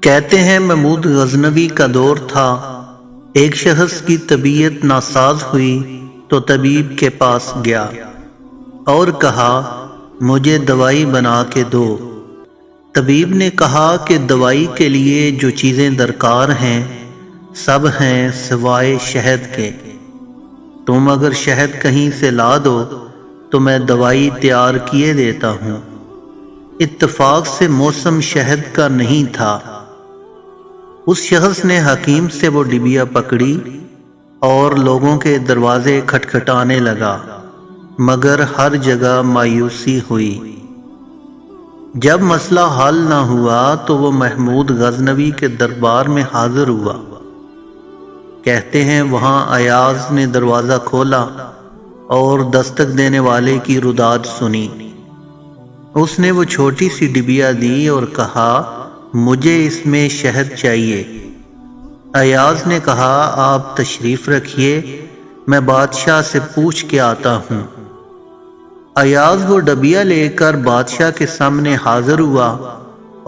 کہتے ہیں محمود غزنوی کا دور تھا۔ ایک شخص کی طبیعت ناساز ہوئی تو طبیب کے پاس گیا اور کہا مجھے دوائی بنا کے دو۔ طبیب نے کہا کہ دوائی کے لیے جو چیزیں درکار ہیں سب ہیں سوائے شہد کے۔ تم اگر شہد کہیں سے لا دو تو میں دوائی تیار کیے دیتا ہوں۔ اتفاق سے موسم شہد کا نہیں تھا۔ اس شخص نے حکیم سے وہ ڈبیا پکڑی اور لوگوں کے دروازے کھٹکھٹانے لگا، مگر ہر جگہ مایوسی ہوئی۔ جب مسئلہ حل نہ ہوا تو وہ محمود غزنوی کے دربار میں حاضر ہوا۔ کہتے ہیں وہاں ایاز نے دروازہ کھولا اور دستک دینے والے کی رداد سنی۔ اس نے وہ چھوٹی سی ڈبیا دی اور کہا مجھے اس میں شہد چاہیے۔ ایاز نے کہا آپ تشریف رکھیے، میں بادشاہ سے پوچھ کے آتا ہوں۔ ایاز وہ ڈبیا لے کر بادشاہ کے سامنے حاضر ہوا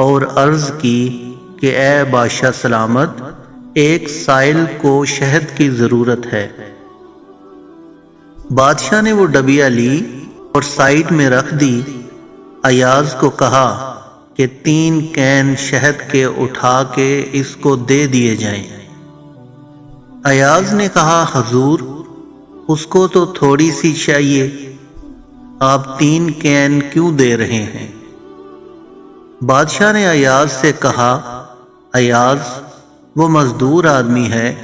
اور عرض کی کہ اے بادشاہ سلامت، ایک سائل کو شہد کی ضرورت ہے۔ بادشاہ نے وہ ڈبیا لی اور سائیڈ میں رکھ دی۔ ایاز کو کہا کہ 3 کین شہد کے اٹھا کے اس کو دے دیے جائیں۔ ایاز نے کہا حضور اس کو تو تھوڑی سی چاہیے، آپ 3 کین کیوں دے رہے ہیں؟ بادشاہ نے ایاز سے کہا ایاز وہ مزدور آدمی ہے،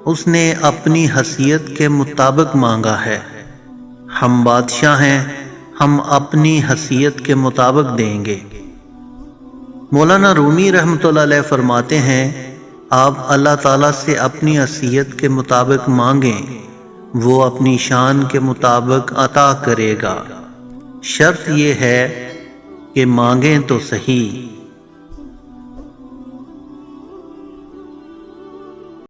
اس نے اپنی حیثیت کے مطابق مانگا ہے، ہم بادشاہ ہیں، ہم اپنی حیثیت کے مطابق دیں گے۔ مولانا رومی رحمۃ اللہ علیہ فرماتے ہیں آپ اللہ تعالیٰ سے اپنی حیثیت کے مطابق مانگیں، وہ اپنی شان کے مطابق عطا کرے گا، شرط یہ ہے کہ مانگیں تو صحیح۔